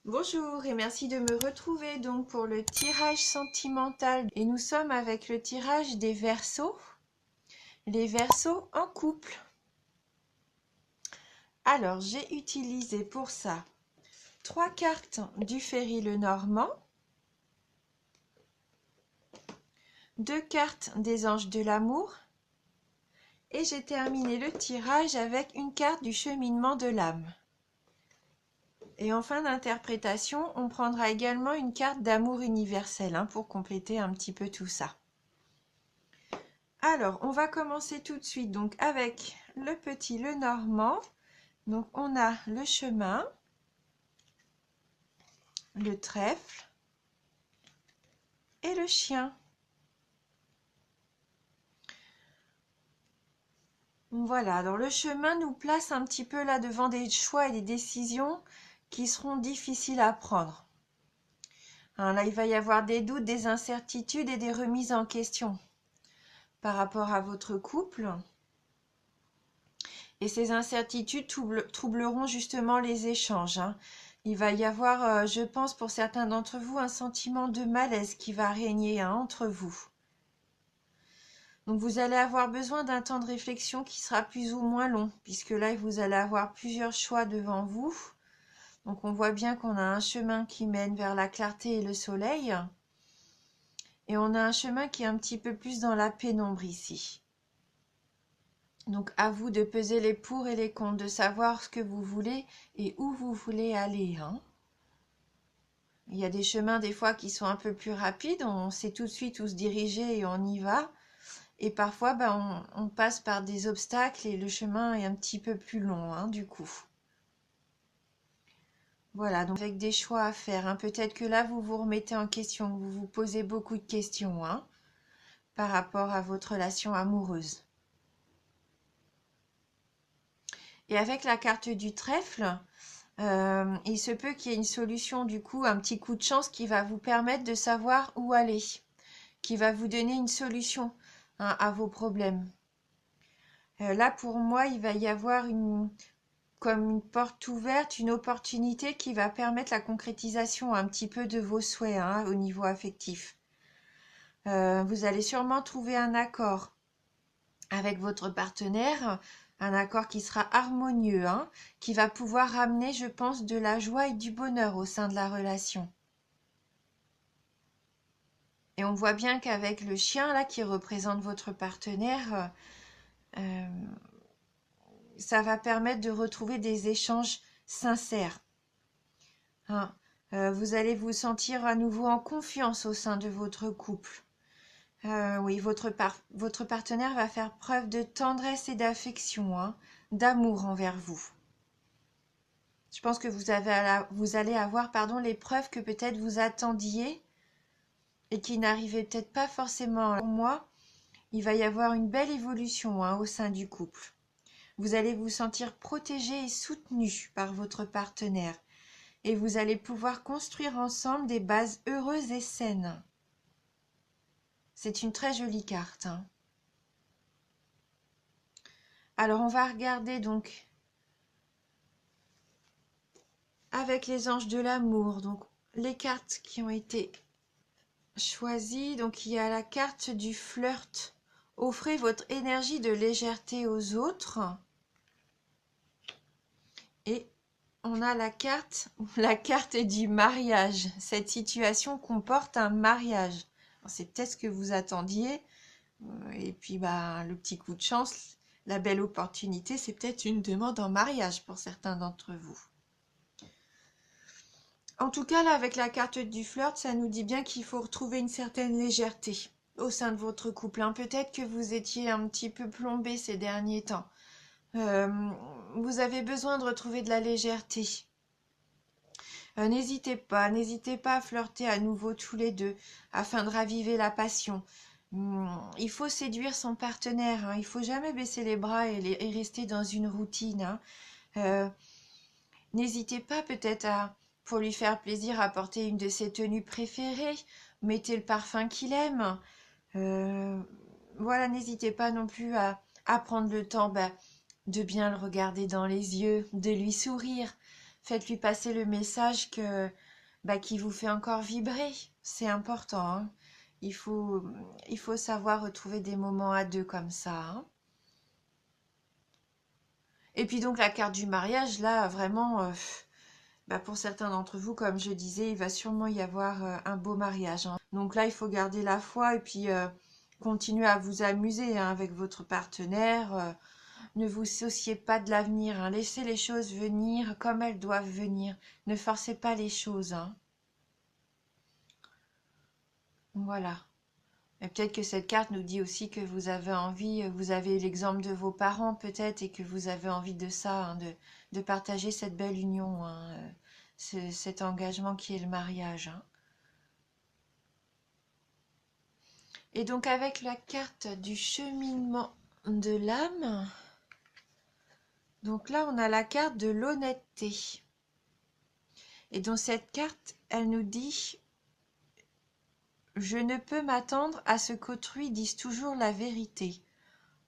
Bonjour et merci de me retrouver donc pour le tirage sentimental. Et nous sommes avec le tirage des Verseaux, les Verseaux en couple. Alors j'ai utilisé pour ça 3 cartes du Ferry Lenormand, 2 cartes des Anges de l'amour et j'ai terminé le tirage avec une carte du Cheminement de l'âme. Et en fin d'interprétation, on prendra également une carte d'amour universel pour compléter un petit peu tout ça. Alors, on va commencer tout de suite donc avec le petit Lenormand. Donc, on a le chemin, le trèfle et le chien. Voilà, alors le chemin nous place un petit peu là devant des choix et des décisions qui seront difficiles à prendre. Là, il va y avoir des doutes, des incertitudes et des remises en question par rapport à votre couple. Et ces incertitudes troubleront justement les échanges. Il va y avoir, je pense, pour certains d'entre vous, un sentiment de malaise qui va régner entre vous. Donc vous allez avoir besoin d'un temps de réflexion qui sera plus ou moins long, puisque là, vous allez avoir plusieurs choix devant vous. Donc on voit bien qu'on a un chemin qui mène vers la clarté et le soleil. Et on a un chemin qui est un petit peu plus dans la pénombre ici. Donc à vous de peser les pour et les contre, de savoir ce que vous voulez et où vous voulez aller. Il y a des chemins des fois qui sont un peu plus rapides, on sait tout de suite où se diriger et on y va. Et parfois on passe par des obstacles et le chemin est un petit peu plus long du coup. Voilà, donc avec des choix à faire. Peut-être que là vous vous remettez en question, vous vous posez beaucoup de questions par rapport à votre relation amoureuse. Et avec la carte du trèfle, il se peut qu'il y ait une solution du coup, un petit coup de chance qui va vous permettre de savoir où aller, qui va vous donner une solution à vos problèmes. Là pour moi, il va y avoir comme une porte ouverte, une opportunité qui va permettre la concrétisation un petit peu de vos souhaits au niveau affectif. Vous allez sûrement trouver un accord avec votre partenaire, un accord qui sera harmonieux, qui va pouvoir ramener, je pense, de la joie et du bonheur au sein de la relation. Et on voit bien qu'avec le chien là qui représente votre partenaire, ça va permettre de retrouver des échanges sincères. Vous allez vous sentir à nouveau en confiance au sein de votre couple. Oui, votre partenaire va faire preuve de tendresse et d'affection, d'amour envers vous. Je pense que vous allez avoir les preuves que peut-être vous attendiez et qui n'arrivaient peut-être pas forcément. Pour moi, il va y avoir une belle évolution au sein du couple. Vous allez vous sentir protégé et soutenu par votre partenaire et vous allez pouvoir construire ensemble des bases heureuses et saines. C'est une très jolie carte. Alors on va regarder donc avec les anges de l'amour, donc les cartes qui ont été choisies. Donc il y a la carte du flirt. Offrez votre énergie de légèreté aux autres. Et on a la carte du mariage. Cette situation comporte un mariage. C'est peut-être ce que vous attendiez. Et puis le petit coup de chance, la belle opportunité, c'est peut-être une demande en mariage pour certains d'entre vous. En tout cas, là, avec la carte du flirt, ça nous dit bien qu'il faut retrouver une certaine légèreté au sein de votre couple. Peut-être que vous étiez un petit peu plombé ces derniers temps. Vous avez besoin de retrouver de la légèreté. N'hésitez pas à flirter à nouveau tous les deux afin de raviver la passion. Il faut séduire son partenaire, il ne faut jamais baisser les bras et rester dans une routine. N'hésitez pas peut-être pour lui faire plaisir, à porter une de ses tenues préférées. Mettez le parfum qu'il aime. Voilà, n'hésitez pas non plus à prendre le temps de bien le regarder dans les yeux, de lui sourire. Faites-lui passer le message qui vous fait encore vibrer. C'est important, hein. Il faut, il faut savoir retrouver des moments à deux comme ça, hein. Et puis donc la carte du mariage, là, vraiment, pour certains d'entre vous, comme je disais, il va sûrement y avoir un beau mariage, hein. Donc là, il faut garder la foi et puis continuer à vous amuser, hein, avec votre partenaire. Ne vous souciez pas de l'avenir, hein. Laissez les choses venir comme elles doivent venir. Ne forcez pas les choses, hein. Voilà. Et peut-être que cette carte nous dit aussi que vous avez envie, vous avez l'exemple de vos parents peut-être, et que vous avez envie de ça, hein, de partager cette belle union, hein, cet engagement qui est le mariage, hein. Et donc avec la carte du cheminement de l'âme, donc là on a la carte de l'honnêteté. Et dans cette carte, elle nous dit: je ne peux m'attendre à ce qu'autrui dise toujours la vérité.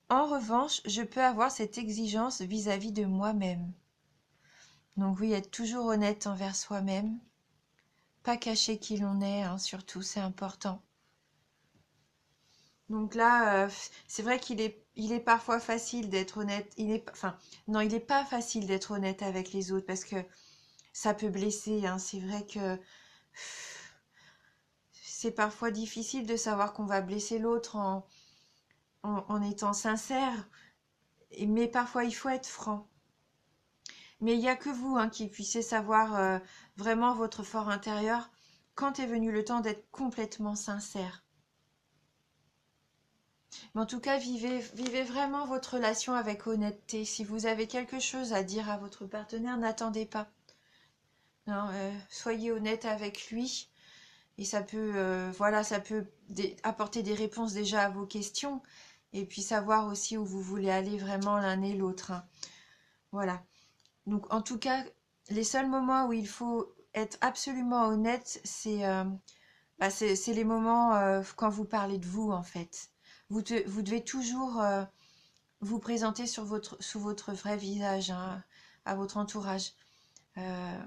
En revanche, je peux avoir cette exigence vis-à-vis de moi-même. Donc oui, être toujours honnête envers soi-même, pas cacher qui l'on est, hein, surtout, c'est important. Donc là, c'est vrai il est parfois facile d'être honnête. Non, il n'est pas facile d'être honnête avec les autres parce que ça peut blesser, hein. C'est vrai que c'est parfois difficile de savoir qu'on va blesser l'autre en étant sincère, mais parfois il faut être franc. Mais il n'y a que vous, hein, qui puissiez savoir vraiment votre fort intérieur quand est venu le temps d'être complètement sincère. Mais en tout cas, vivez vraiment votre relation avec honnêteté. Si vous avez quelque chose à dire à votre partenaire, n'attendez pas. Non, soyez honnête avec lui. Et ça peut, ça peut apporter des réponses déjà à vos questions. Et puis savoir aussi où vous voulez aller vraiment l'un et l'autre, hein. Voilà. Donc en tout cas, les seuls moments où il faut être absolument honnête, c'est les moments quand vous parlez de vous, en fait. Vous devez toujours vous présenter sous votre vrai visage, hein, à votre entourage. Euh,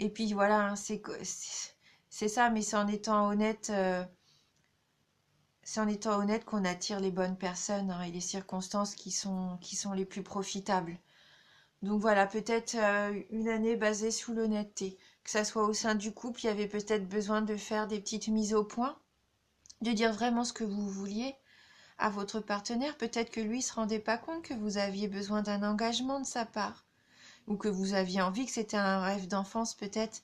et puis voilà, hein, c'est ça, mais c'est en étant honnête qu'on attire les bonnes personnes, hein, et les circonstances qui sont les plus profitables. Donc voilà, peut-être une année basée sous l'honnêteté. Que ça soit au sein du couple, il y avait peut-être besoin de faire des petites mises au point, de dire vraiment ce que vous vouliez à votre partenaire. Peut-être que lui ne se rendait pas compte que vous aviez besoin d'un engagement de sa part, ou que vous aviez envie, que c'était un rêve d'enfance peut-être,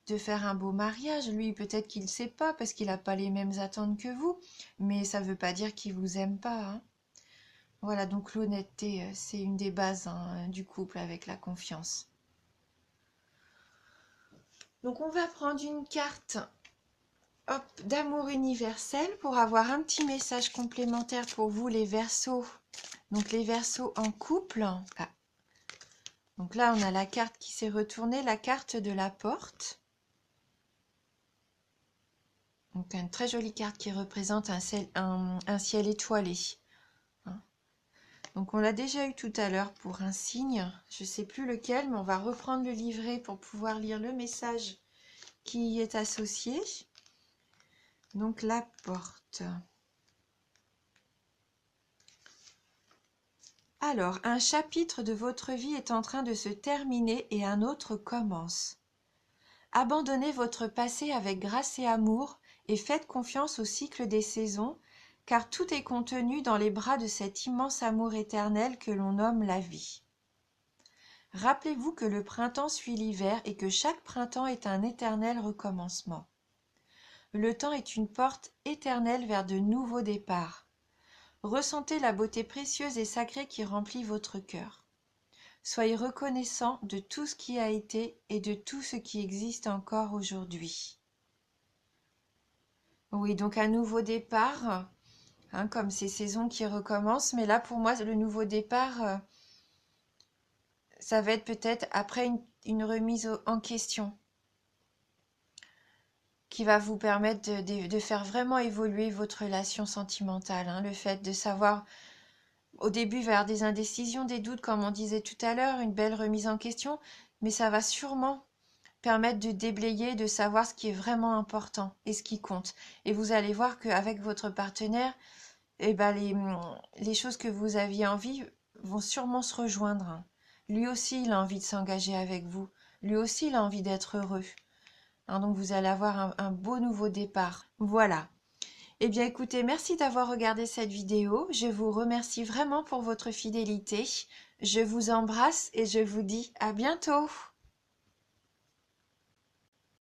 de faire un beau mariage. Lui, peut-être qu'il ne sait pas parce qu'il n'a pas les mêmes attentes que vous, mais ça ne veut pas dire qu'il ne vous aime pas, hein. Voilà, donc l'honnêteté, c'est une des bases, hein, du couple avec la confiance. Donc on va prendre une carte, hop, d'amour universel pour avoir un petit message complémentaire pour vous les Verseaux. Donc les Verseaux en couple. Ah. Donc là on a la carte qui s'est retournée, la carte de la porte. Donc une très jolie carte qui représente un ciel étoilé. Donc on l'a déjà eu tout à l'heure pour un signe, je ne sais plus lequel, mais on va reprendre le livret pour pouvoir lire le message qui y est associé. Donc la porte. Alors, un chapitre de votre vie est en train de se terminer et un autre commence. Abandonnez votre passé avec grâce et amour et faites confiance au cycle des saisons, car tout est contenu dans les bras de cet immense amour éternel que l'on nomme la vie. Rappelez-vous que le printemps suit l'hiver et que chaque printemps est un éternel recommencement. Le temps est une porte éternelle vers de nouveaux départs. Ressentez la beauté précieuse et sacrée qui remplit votre cœur. Soyez reconnaissant de tout ce qui a été et de tout ce qui existe encore aujourd'hui. Oui, donc un nouveau départ, hein, comme ces saisons qui recommencent, mais là pour moi le nouveau départ, ça va être peut-être après une remise en question qui va vous permettre de faire vraiment évoluer votre relation sentimentale, hein, le fait de savoir Au début, il va y avoir des indécisions, des doutes, comme on disait tout à l'heure, une belle remise en question, mais ça va sûrement permettre de déblayer, de savoir ce qui est vraiment important et ce qui compte. Et vous allez voir qu'avec votre partenaire, eh ben les choses que vous aviez envie vont sûrement se rejoindre. Lui aussi, il a envie de s'engager avec vous. Lui aussi, il a envie d'être heureux. Hein, donc, vous allez avoir un beau nouveau départ. Voilà. Eh bien, écoutez, merci d'avoir regardé cette vidéo. Je vous remercie vraiment pour votre fidélité. Je vous embrasse et je vous dis à bientôt.